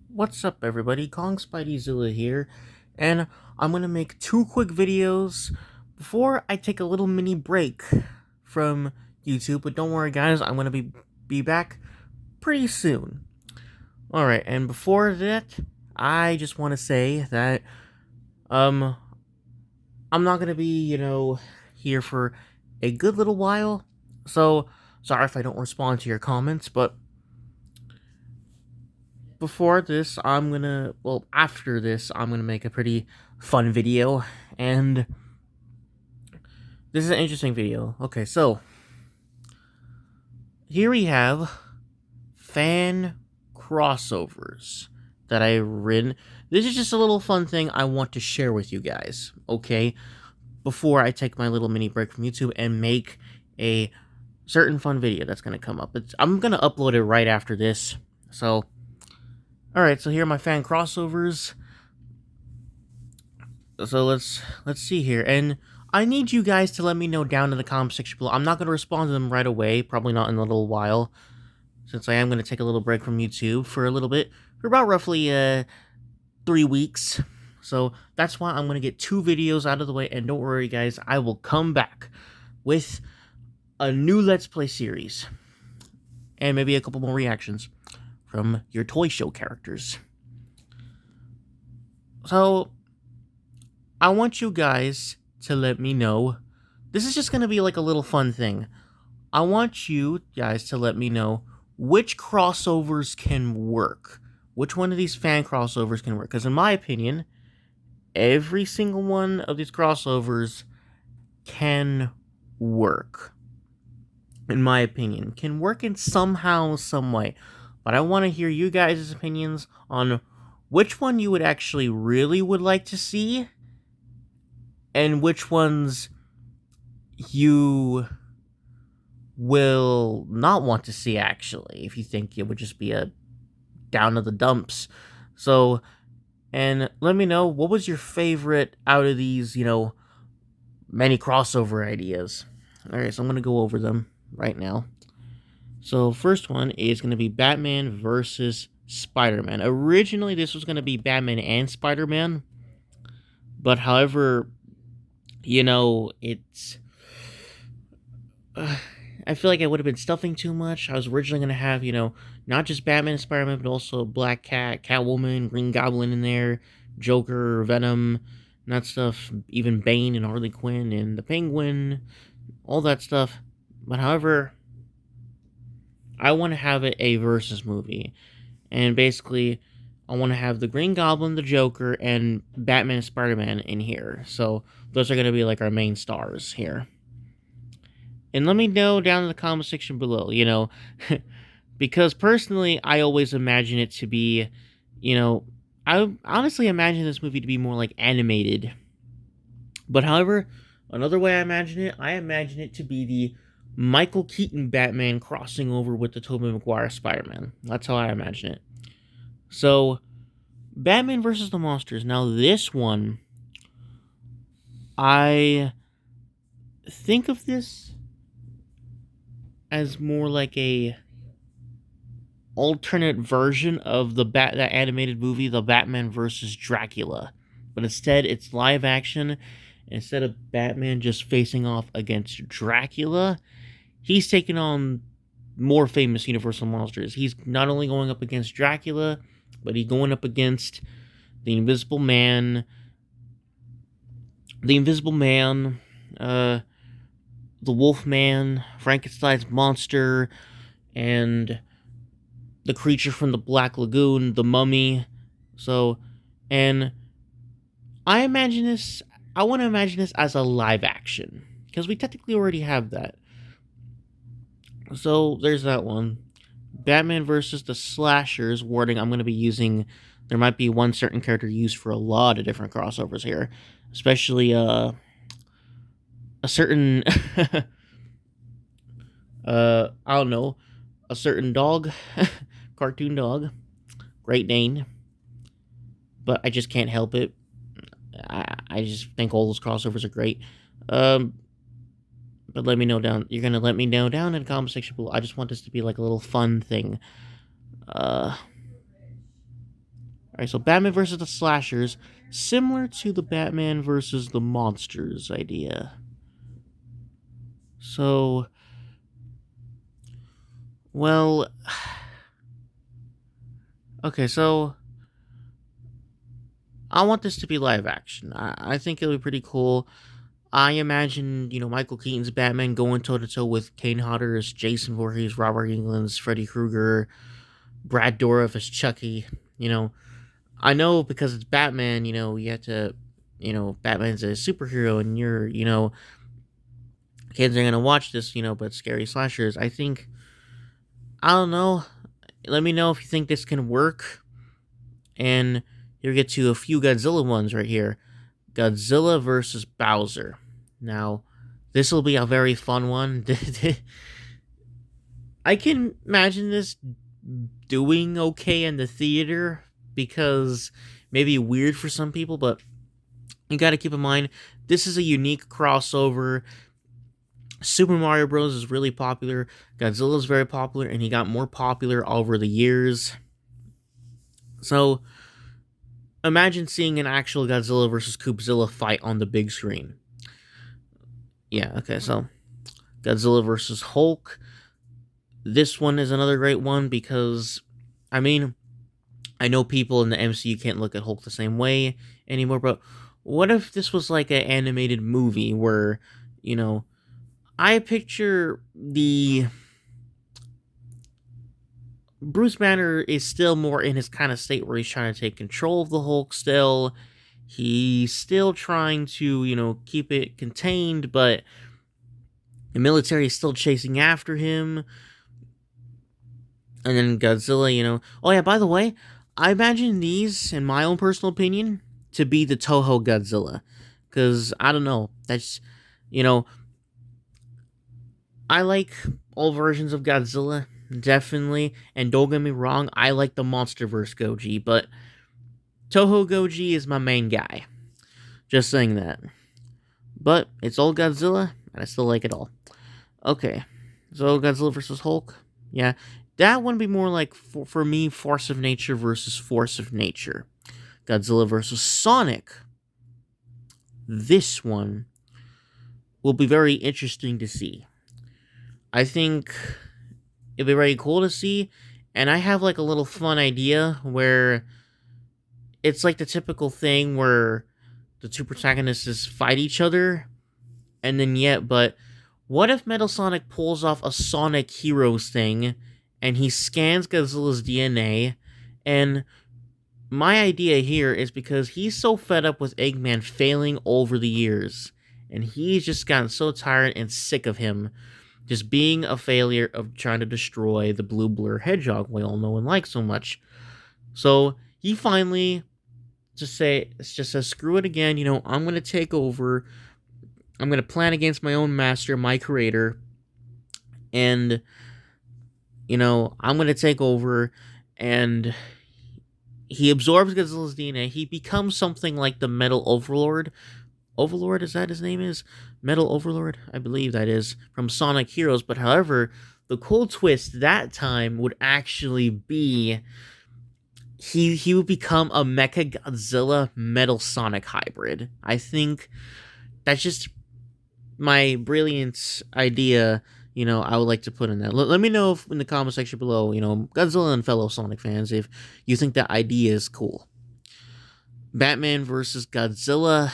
What's up, everybody? Kong Spideyzilla here, and I'm gonna make two quick videos before I take a little mini break from YouTube. But don't worry, guys, I'm gonna be back pretty soon. All right, and before that, I just want to say that um I'm not gonna be here for a good little while. So sorry if I don't respond to your comments, but before this, after this, I'm gonna make a pretty fun video, and this is an interesting video. Okay, so here we have fan crossovers that I written. This is just a little fun thing I want to share with you guys, okay? Before I take my little mini break from YouTube and make a certain fun video that's gonna come up. I'm gonna upload it right after this. So, alright, so here are my fan crossovers. So let's see here, and I need you guys to let me know down in the comment section below. I'm not going to respond to them right away, probably not in a little while, since I am going to take a little break from YouTube for a little bit, for about roughly 3 weeks. So that's why I'm going to get two videos out of the way, and don't worry, guys, I will come back with a new Let's Play series, and maybe a couple more reactions from your Toy Show characters. So I want you guys to let me know. This is just going to be like a little fun thing. I want you guys to let me know which crossovers can work. Which one of these fan crossovers can work? Because in my opinion, every single one of these crossovers can work. In my opinion, can work in somehow, some way. But I want to hear you guys' opinions on which one you would actually really would like to see, and which ones you will not want to see, actually, if you think it would just be a down to the dumps. So, and let me know, what was your favorite out of these, many crossover ideas? Alright, so I'm going to go over them right now. So, first one is going to be Batman versus Spider-Man. Originally, this was going to be Batman and Spider-Man, but however, it's I feel like I would have been stuffing too much. I was originally going to have, not just Batman and Spider-Man, but also Black Cat, Catwoman, Green Goblin in there, Joker, Venom, and that stuff, even Bane and Harley Quinn and the Penguin, all that stuff. But however, I want to have it a versus movie. And basically, I want to have the Green Goblin, the Joker, and Batman and Spider-Man in here. So those are going to be like our main stars here. And let me know down in the comment section below, because personally, I always imagine it to be, I honestly imagine this movie to be more like animated. But however, another way I imagine it to be the Michael Keaton Batman crossing over with the Tobey Maguire Spider-Man. That's how I imagine it. So, Batman versus the Monsters. Now, this one, I think of this as more like a alternate version of that animated movie, The Batman versus Dracula. But instead, it's live action. Instead of Batman just facing off against Dracula, he's taking on more famous Universal monsters. He's not only going up against Dracula, but he's going up against the Invisible Man, the Wolfman, Frankenstein's monster, and the creature from the Black Lagoon, the Mummy. So, and I want to imagine this as a live action, because we technically already have that. So, there's that one. Batman versus the Slashers, warning, I'm going to be using, there might be one certain character used for a lot of different crossovers here. Especially, a certain, I don't know, a certain dog, cartoon dog, Great Dane, but I just can't help it. I just think all those crossovers are great. But let me know down. You're gonna let me know down in the comment section below. I just want this to be like a little fun thing. Uh, Alright, so Batman versus the slashers, similar to the Batman versus the monsters idea. So, well, okay, so I want this to be live action. I think it'll be pretty cool. I imagine, Michael Keaton's Batman going toe to toe with Kane Hodder's Jason Voorhees, Robert Englund's Freddy Krueger, Brad Dourif as Chucky. You know, I know because it's Batman, you have to, Batman's a superhero and kids are going to watch this, but scary slashers. I don't know. Let me know if you think this can work. And you'll get to a few Godzilla ones right here. Godzilla versus Bowser. Now, this will be a very fun one. I can imagine this doing okay in the theater because maybe weird for some people, but you got to keep in mind this is a unique crossover. Super Mario Bros. Is really popular. Godzilla is very popular, and he got more popular over the years. So, imagine seeing an actual Godzilla versus Koopzilla fight on the big screen. Yeah, okay, so Godzilla versus Hulk. This one is another great one because, I know people in the MCU can't look at Hulk the same way anymore, but what if this was like an animated movie where, I picture the Bruce Banner is still more in his kind of state where he's trying to take control of the Hulk still. He's still trying to, keep it contained, but the military is still chasing after him. And then Godzilla, Oh yeah, by the way, I imagine these, in my own personal opinion, to be the Toho Godzilla. Because, I don't know, that's, I like all versions of Godzilla, definitely. And don't get me wrong, I like the MonsterVerse Goji, but Toho Goji is my main guy. Just saying that. But it's all Godzilla, and I still like it all. Okay, so Godzilla versus Hulk. Yeah, that would be more like, for me, Force of Nature versus Force of Nature. Godzilla versus Sonic. This one will be very interesting to see. I think it'd be very cool to see, and I have like a little fun idea where it's like the typical thing where the two protagonists fight each other, and then but what if Metal Sonic pulls off a Sonic Heroes thing, and he scans Godzilla's DNA, and my idea here is because he's so fed up with Eggman failing over the years, and he's just gotten so tired and sick of him just being a failure of trying to destroy the Blue Blur Hedgehog we all know and like so much. So he finally just says, screw it again, I'm going to take over. I'm going to plan against my own master, my creator. And, I'm going to take over. And he absorbs Godzilla's DNA. He becomes something like the Metal Overlord. Overlord, is that his name is? Metal Overlord? I believe that is from Sonic Heroes. But however, the cool twist that time would actually be he would become a Mecha Godzilla Metal Sonic hybrid. I think that's just my brilliant idea, I would like to put in that. Let me know in the comment section below, Godzilla and fellow Sonic fans, if you think that idea is cool. Batman versus Godzilla,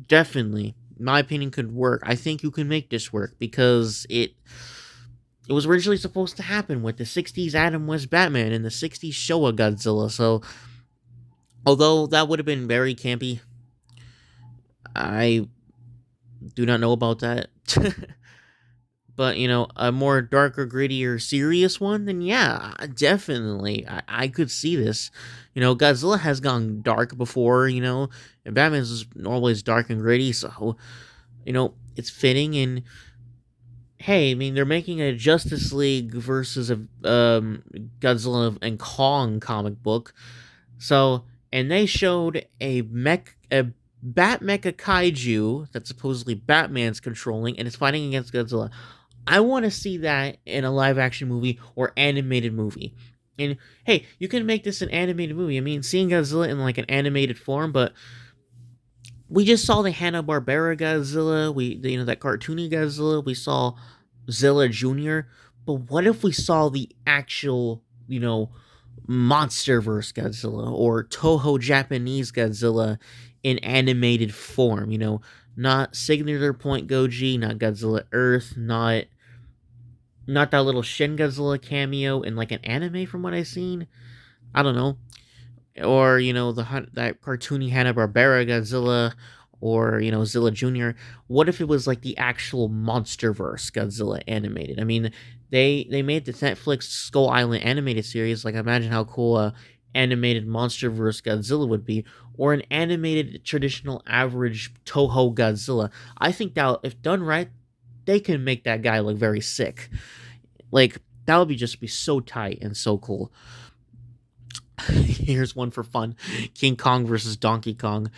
definitely, in my opinion, could work. I think you can make this work because it was originally supposed to happen with the 60s Adam West Batman and the 60s Showa Godzilla, so although that would have been very campy, I do not know about that. But, a more darker, grittier, serious one, then yeah, definitely, I could see this. Godzilla has gone dark before, and Batman's always dark and gritty, so, it's fitting, and hey, they're making a Justice League versus a Godzilla and Kong comic book, so, and they showed a Bat Mecha Kaiju that supposedly Batman's controlling, and it's fighting against Godzilla. I want to see that in a live-action movie or animated movie. And hey, you can make this an animated movie. I mean, seeing Godzilla in like an animated form, but we just saw the Hanna-Barbera Godzilla, that cartoony Godzilla, we saw Zilla Jr., but what if we saw the actual, MonsterVerse Godzilla or Toho Japanese Godzilla in animated form, not Signature Point Goji, not Godzilla Earth, not that little Shin Godzilla cameo in like an anime from what I've seen. I don't know. Or, that cartoony Hanna-Barbera Godzilla or, Zilla Jr. What if it was like the actual MonsterVerse Godzilla animated? I mean, they made the Netflix Skull Island animated series. Like, imagine how cool a animated MonsterVerse Godzilla would be, or an animated traditional average Toho Godzilla. I think that if done right, they can make that guy look very sick. Like, that would be so tight and so cool. Here's one for fun: King Kong versus Donkey Kong.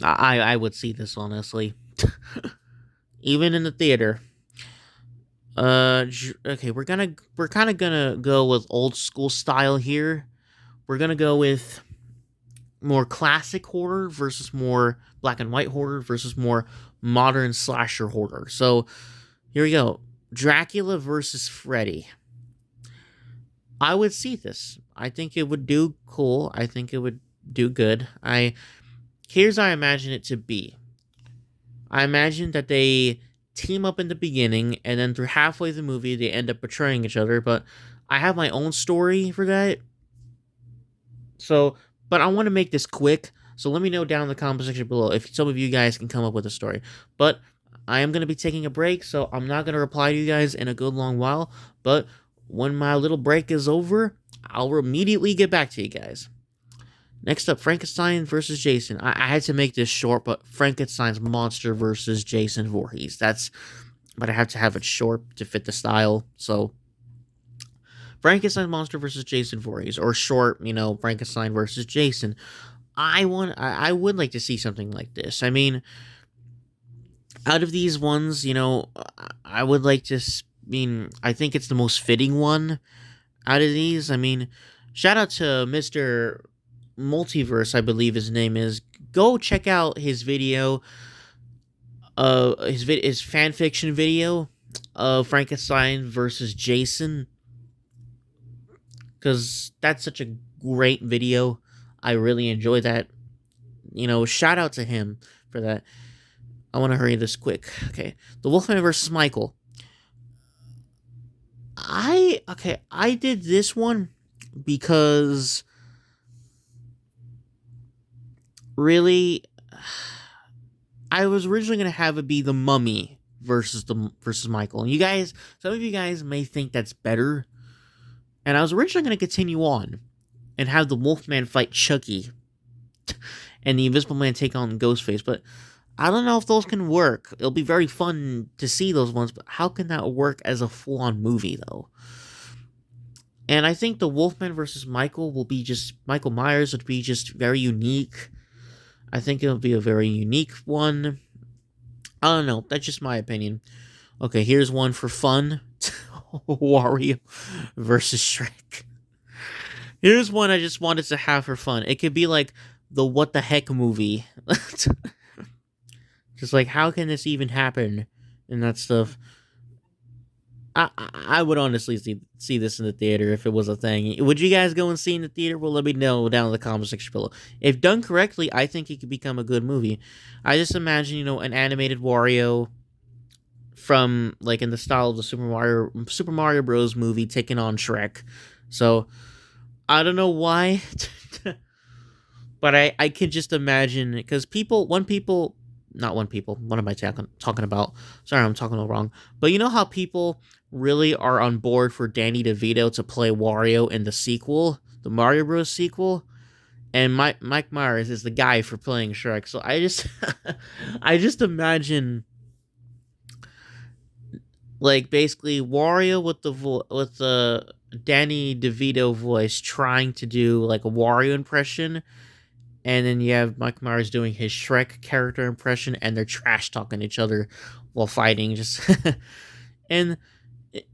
I would see this honestly, even in the theater. Okay, we're kind of gonna go with old school style here. We're gonna go with more classic horror versus more black and white horror versus more modern slasher horror. So here we go: Dracula versus Freddy. I would see this. I think it would do cool. I think it would do good. Here's how I imagine it to be. I imagine that they team up in the beginning, and then through halfway the movie, they end up betraying each other. But I have my own story for that. So, but I want to make this quick. So let me know down in the comment section below if some of you guys can come up with a story. But I am going to be taking a break, so I'm not going to reply to you guys in a good long while. But when my little break is over, I'll immediately get back to you guys. Next up, Frankenstein versus Jason. I had to make this short, but Frankenstein's monster versus Jason Voorhees. But I have to have it short to fit the style. So, Frankenstein's monster versus Jason Voorhees, or short, Frankenstein versus Jason. I would like to see something like this. I mean, out of these ones, I would like to. I think it's the most fitting one out of these. I mean, shout out to Mr. Multiverse, I believe his name is. Go check out his video, his fan fiction video of Frankenstein versus Jason, because that's such a great video. I really enjoy that. Shout out to him for that. I want to hurry this quick. Okay, the Wolfman versus Michael. I did this one because really, I was originally gonna have it be the Mummy versus Michael. And some of you guys may think that's better. And I was originally gonna continue on and have the Wolfman fight Chucky and the Invisible Man take on Ghostface, but I don't know if those can work. It'll be very fun to see those ones, but how can that work as a full-on movie though? And I think the Wolfman versus Michael Michael Myers would be just very unique. I think it'll be a very unique one. I don't know. That's just my opinion. Okay, here's one for fun. Wario versus Shrek. Here's one I just wanted to have for fun. It could be like the What the Heck movie. Just like, how can this even happen? And that stuff. I would honestly see this in the theater if it was a thing. Would you guys go and see in the theater? Well, let me know down in the comment section below. If done correctly, I think it could become a good movie. I just imagine, an animated Wario from, like, in the style of the Super Mario Bros. Movie taking on Shrek. So, I don't know why, but I could just imagine, because what am I talking about? Sorry, I'm talking all wrong. But you know how people really are on board for Danny DeVito to play Wario in the sequel, the Mario Bros. Sequel? And Mike Myers is the guy for playing Shrek. So I just, I just imagine, like, basically Wario with the Danny DeVito voice trying to do like a Wario impression. And then you have Mike Myers doing his Shrek character impression, and they're trash talking each other while fighting. And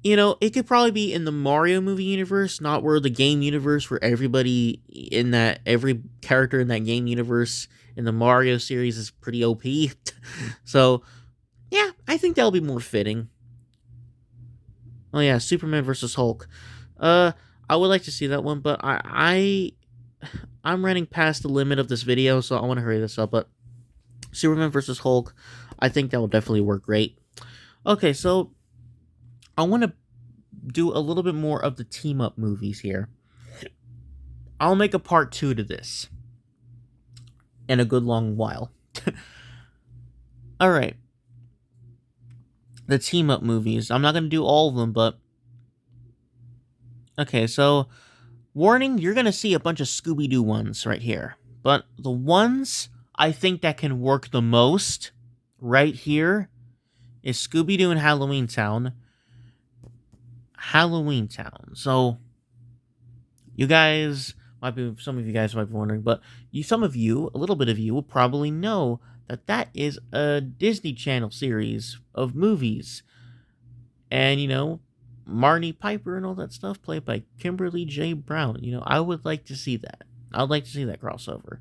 You know, it could probably be in the Mario movie universe, not where the game universe, where every character in that game universe in the Mario series is pretty OP. So, yeah, I think that'll be more fitting. Oh yeah, Superman versus Hulk. Uh, I would like to see that one, but I'm running past the limit of this video, so I want to hurry this up. But Superman versus Hulk, I think that will definitely work great. Okay, so I want to do a little bit more of the team up movies here. I'll make a part 2 to this in a good long while. All right, the team up movies. I'm not going to do all of them, but okay, so warning, you're going to see a bunch of Scooby-Doo ones right here. But the ones I think that can work the most right here is Scooby-Doo and Halloween Town. Halloween Town. So you guys some of you guys might be wondering, but some of you, a little bit of you, will probably know that that is a Disney Channel series of movies. And, Marnie Piper and all that stuff played by Kimberly J. Brown. I would like to see that. I would like to see that crossover.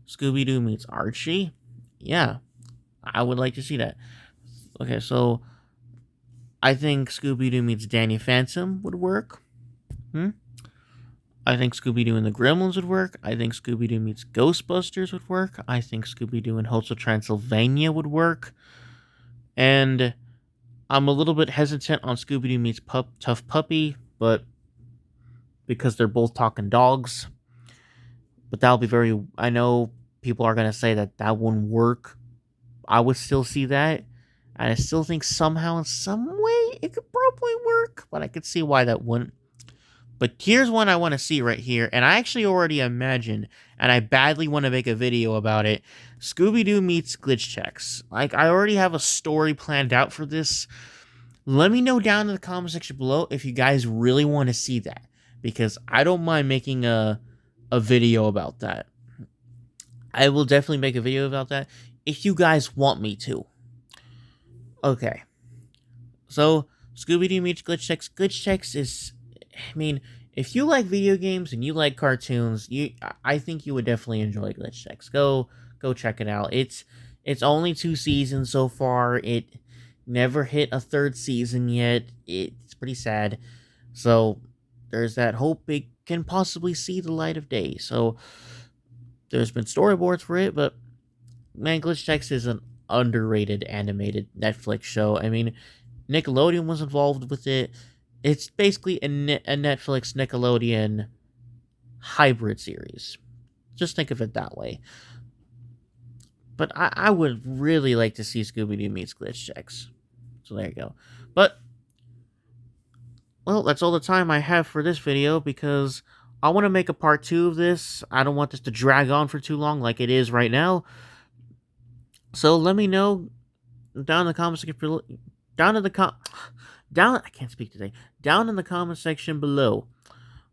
Scooby-Doo meets Archie. Yeah, I would like to see that. Okay, so I think Scooby-Doo meets Danny Phantom would work. I think Scooby-Doo and the Gremlins would work. I think Scooby-Doo meets Ghostbusters would work. I think Scooby-Doo and Hotel Transylvania would work. And I'm a little bit hesitant on Scooby-Doo meets Tough Puppy, but because they're both talking dogs. But that'll be I know people are going to say that that wouldn't work. I would still see that. And I still think somehow, in some way, it could probably work. But I could see why that wouldn't. But here's one I want to see right here, and I actually already imagine, and I badly want to make a video about it. Scooby-Doo meets Glitch Checks. Like, I already have a story planned out for this. Let me know down in the comment section below if you guys really want to see that, because I don't mind making a video about that. I will definitely make a video about that if you guys want me to. Okay. So, Scooby-Doo meets Glitch Checks. Glitch Checks is... I mean, if you like video games and you like cartoons, I think you would definitely enjoy Glitch Checks. Go check it out. It's only 2 seasons so far. It never hit a 3rd season yet. It's pretty sad. So there's that hope it can possibly see the light of day. So there's been storyboards for it, but man, Glitch Checks is an underrated animated Netflix show. I mean, Nickelodeon was involved with it. It's basically a Netflix Nickelodeon hybrid series. Just think of it that way. But I would really like to see Scooby-Doo meets Glitch Checks. So there you go. But, well, that's all the time I have for this video because I want to make a part 2 of this. I don't want this to drag on for too long like it is right now. So let me know down in the comments section I can't speak today. Down in the comment section below,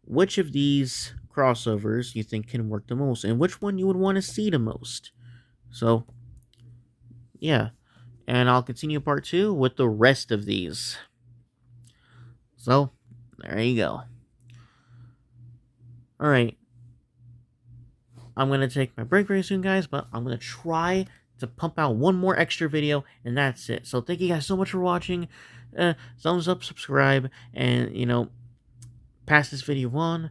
which of these crossovers you think can work the most, and which one you would want to see the most. So, yeah. And I'll continue part 2 with the rest of these. So, there you go. Alright. I'm going to take my break very soon, guys, but I'm going to try to pump out one more extra video, and that's it. So, thank you guys so much for watching. Thumbs up, subscribe, and, pass this video on.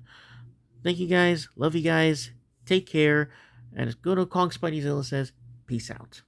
Thank you guys. Love you guys. Take care. And as good old Kong Spideyzilla says, peace out.